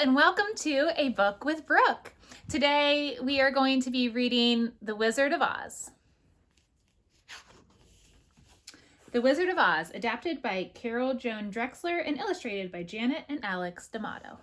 and welcome to A Book with Brooke. Today we are going to be reading The Wizard of Oz. The Wizard of Oz, adapted by Joan Drexler and illustrated by Janet and Alex D'Amato.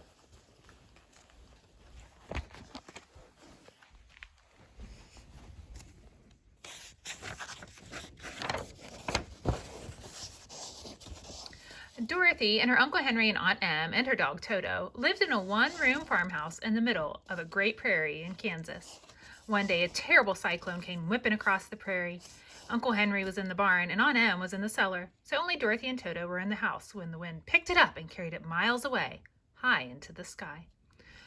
Dorothy and her Uncle Henry and Aunt Em and her dog Toto lived in a one-room farmhouse in the middle of a great prairie in Kansas. One day a terrible cyclone came whipping across the prairie. Uncle Henry was in the barn and Aunt Em was in the cellar, so only Dorothy and Toto were in the house when the wind picked it up and carried it miles away, high into the sky.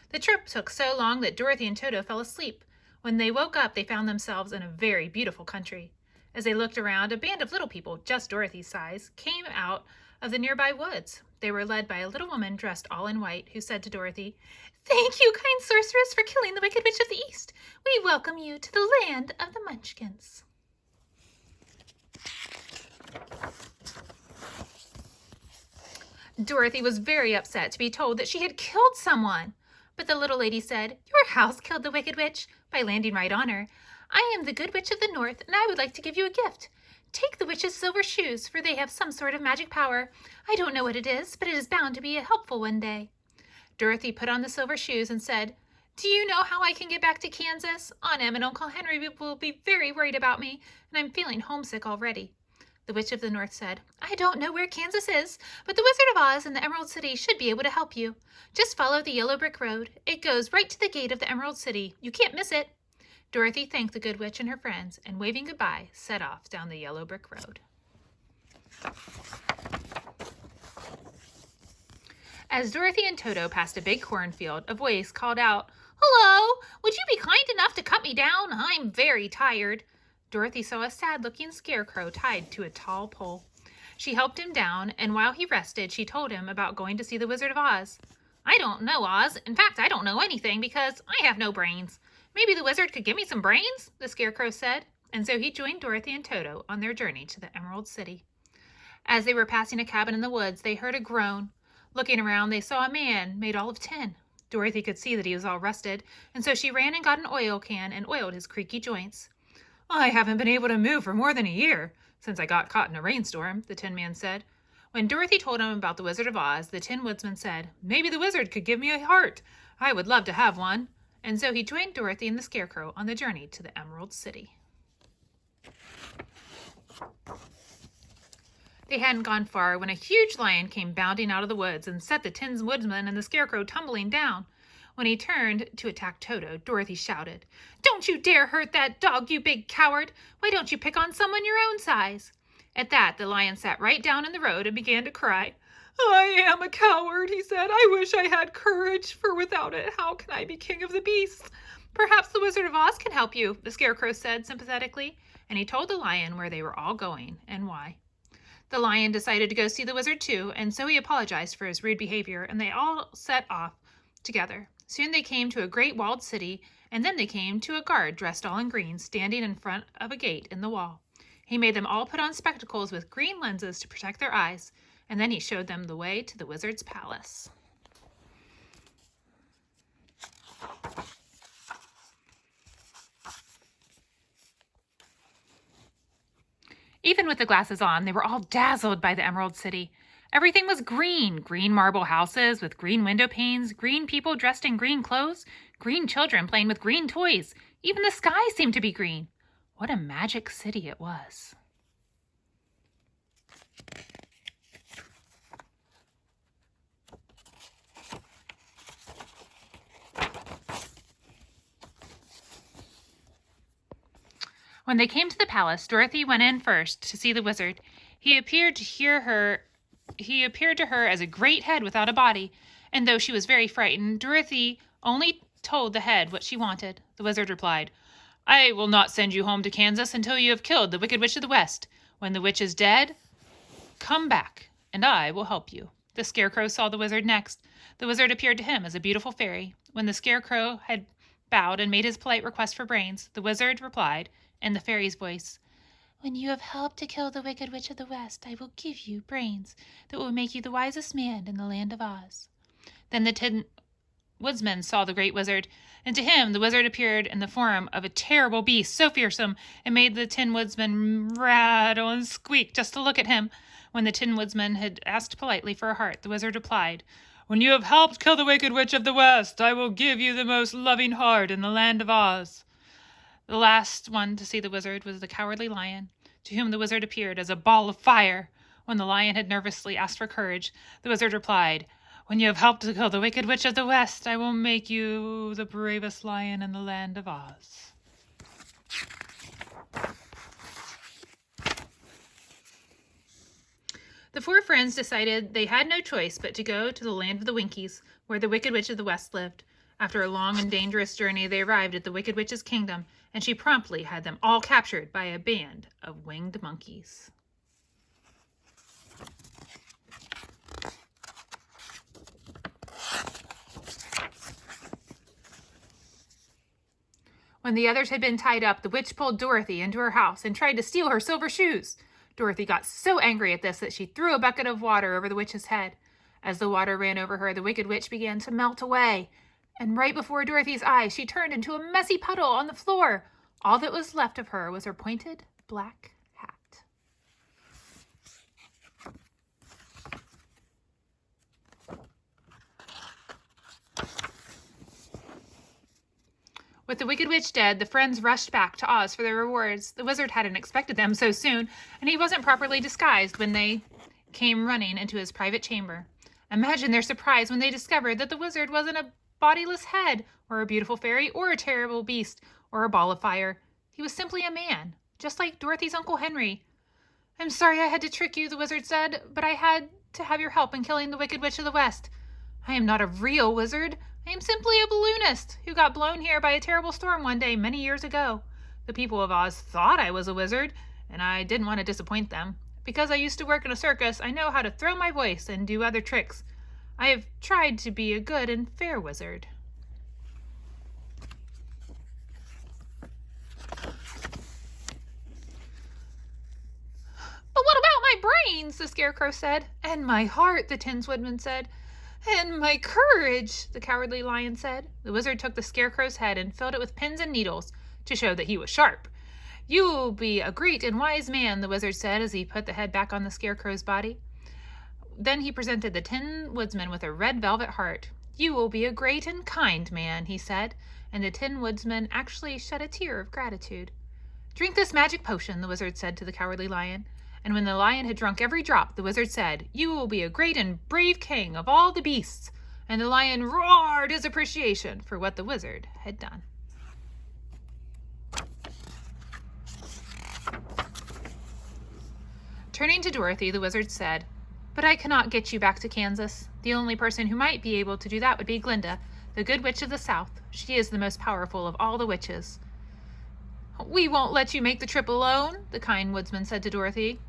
The trip took so long that Dorothy and Toto fell asleep. When they woke up, they found themselves in a very beautiful country. As they looked around, a band of little people, just Dorothy's size, came out of the nearby woods. They were led by a little woman dressed all in white, who said to Dorothy, "Thank you, kind sorceress, for killing the Wicked Witch of the East. We welcome you to the land of the Munchkins." Dorothy was very upset to be told that she had killed someone. But the little lady said, "Your house killed the Wicked Witch by landing right on her. I am the Good Witch of the North, and I would like to give you a gift. Take the witch's silver shoes, for they have some sort of magic power. I don't know what it is, but it is bound to be helpful one day." Dorothy put on the silver shoes and said, "Do you know how I can get back to Kansas? Aunt Em and Uncle Henry will be very worried about me, and I'm feeling homesick already." The Witch of the North said, "I don't know where Kansas is, but the Wizard of Oz and the Emerald City should be able to help you. Just follow the yellow brick road. It goes right to the gate of the Emerald City. You can't miss it." Dorothy thanked the Good Witch and her friends, and waving goodbye, set off down the yellow brick road. As Dorothy and Toto passed a big cornfield, a voice called out, "Hello! Would you be kind enough to cut me down? I'm very tired." Dorothy saw a sad-looking scarecrow tied to a tall pole. She helped him down, and while he rested, she told him about going to see the Wizard of Oz. "I don't know Oz. In fact, I don't know anything because I have no brains. Maybe the wizard could give me some brains," the scarecrow said, and so he joined Dorothy and Toto on their journey to the Emerald City. As they were passing a cabin in the woods, they heard a groan. Looking around, they saw a man made all of tin. Dorothy could see that he was all rusted, and so she ran and got an oil can and oiled his creaky joints. "I haven't been able to move for more than a year, since I got caught in a rainstorm," the Tin Man said. When Dorothy told him about the Wizard of Oz, the Tin Woodsman said, "Maybe the wizard could give me a heart. I would love to have one." And so he joined Dorothy and the Scarecrow on the journey to the Emerald City. They hadn't gone far when a huge lion came bounding out of the woods and set the Tin Woodsman and the Scarecrow tumbling down. When he turned to attack Toto, Dorothy shouted, "Don't you dare hurt that dog, you big coward! Why don't you pick on someone your own size?" At that, the lion sat right down in the road and began to cry. "I am a coward," he said. "I wish I had courage, for without it, how can I be king of the beasts?" "Perhaps the Wizard of Oz can help you," the Scarecrow said sympathetically, and he told the lion where they were all going and why. The lion decided to go see the wizard too, and so he apologized for his rude behavior, and they all set off together. Soon they came to a great walled city, and then they came to a guard dressed all in green, standing in front of a gate in the wall. He made them all put on spectacles with green lenses to protect their eyes, and then he showed them the way to the wizard's palace. Even with the glasses on, they were all dazzled by the Emerald City. Everything was green. Green marble houses with green window panes, green people dressed in green clothes, green children playing with green toys. Even the sky seemed to be green. What a magic city it was. When they came to the palace, Dorothy went in first to see the wizard. He appeared to her as a great head without a body, and though she was very frightened, Dorothy only told the head what she wanted. The wizard replied, "I will not send you home to Kansas until you have killed the Wicked Witch of the West. When the witch is dead, come back, and I will help you." The Scarecrow saw the wizard next. The wizard appeared to him as a beautiful fairy. When the Scarecrow had bowed and made his polite request for brains, the wizard replied, in the fairy's voice, "When you have helped to kill the Wicked Witch of the West, I will give you brains that will make you the wisest man in the land of Oz." Then the Tin woodsman saw the great wizard, and to him the wizard appeared in the form of a terrible beast so fearsome it made the Tin Woodsman rattle and squeak just to look at him. When the Tin Woodsman had asked politely for a heart, the wizard replied, "When you have helped kill the Wicked Witch of the West, I will give you the most loving heart in the land of Oz." The last one to see the wizard was the Cowardly Lion, to whom the wizard appeared as a ball of fire. When the lion had nervously asked for courage, the wizard replied, "When you have helped to kill the Wicked Witch of the West, I will make you the bravest lion in the land of Oz." The four friends decided they had no choice but to go to the land of the Winkies, where the Wicked Witch of the West lived. After a long and dangerous journey, they arrived at the Wicked Witch's kingdom, and she promptly had them all captured by a band of winged monkeys. When the others had been tied up, the witch pulled Dorothy into her house and tried to steal her silver shoes. Dorothy got so angry at this that she threw a bucket of water over the witch's head. As the water ran over her, the Wicked Witch began to melt away, and right before Dorothy's eyes, she turned into a messy puddle on the floor. All that was left of her was her pointed black hat. With the Wicked Witch dead, the friends rushed back to Oz for their rewards. The wizard hadn't expected them so soon, and he wasn't properly disguised when they came running into his private chamber. Imagine their surprise when they discovered that the wizard wasn't a bodiless head, or a beautiful fairy, or a terrible beast, or a ball of fire. He was simply a man, just like Dorothy's Uncle Henry. "I'm sorry I had to trick you," the wizard said, "but I had to have your help in killing the Wicked Witch of the West. I am not a real wizard. I am simply a balloonist who got blown here by a terrible storm one day many years ago. The people of Oz thought I was a wizard, and I didn't want to disappoint them. Because I used to work in a circus, I know how to throw my voice and do other tricks. I have tried to be a good and fair wizard." "But what about my brains?" the Scarecrow said. "And my heart," the Tin Woodman said. "And my courage," the Cowardly Lion said. The wizard took the Scarecrow's head and filled it with pins and needles to show that he was sharp. "You will be a great and wise man," the wizard said as he put the head back on the Scarecrow's body. Then he presented the Tin Woodsman with a red velvet heart. "You will be a great and kind man," he said, and the Tin Woodsman actually shed a tear of gratitude. "Drink this magic potion," the wizard said to the Cowardly Lion. And when the lion had drunk every drop, the wizard said, "You will be a great and brave king of all the beasts." And the lion roared his appreciation for what the wizard had done. Turning to Dorothy, the wizard said, "But I cannot get you back to Kansas. The only person who might be able to do that would be Glinda, the Good Witch of the South. She is the most powerful of all the witches." "We won't let you make the trip alone," the kind woodsman said to Dorothy.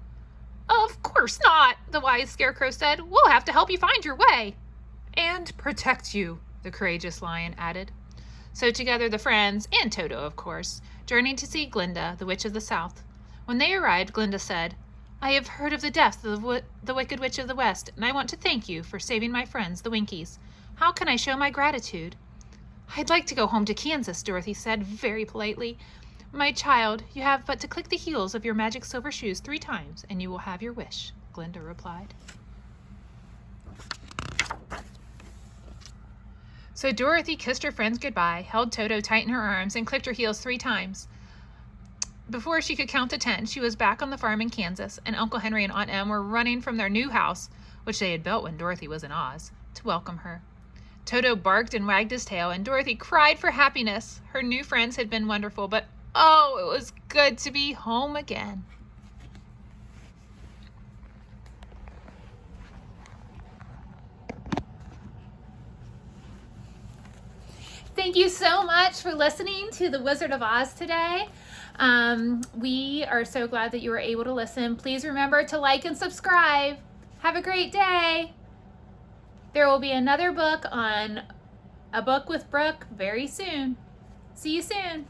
"Of course not," the wise Scarecrow said. "We'll have to help you find your way." "And protect you," the courageous lion added. So together the friends, and Toto of course, journeyed to see Glinda, the Witch of the South. When they arrived, Glinda said, "I have heard of the death of the Wicked Witch of the West, and I want to thank you for saving my friends, the Winkies. How can I show my gratitude?" "I'd like to go home to Kansas," Dorothy said very politely. "My child, you have but to click the heels of your magic silver shoes 3 times, and you will have your wish," Glinda replied. So Dorothy kissed her friends goodbye, held Toto tight in her arms, and clicked her heels 3 times. Before she could count to 10, she was back on the farm in Kansas, and Uncle Henry and Aunt Em were running from their new house, which they had built when Dorothy was in Oz, to welcome her. Toto barked and wagged his tail, and Dorothy cried for happiness. Her new friends had been wonderful, but oh, it was good to be home again. Thank you so much for listening to The Wizard of Oz today. We are so glad that you were able to listen. Please remember to like and subscribe. Have a great day. There will be another book on A Book with Brooke very soon. See you soon.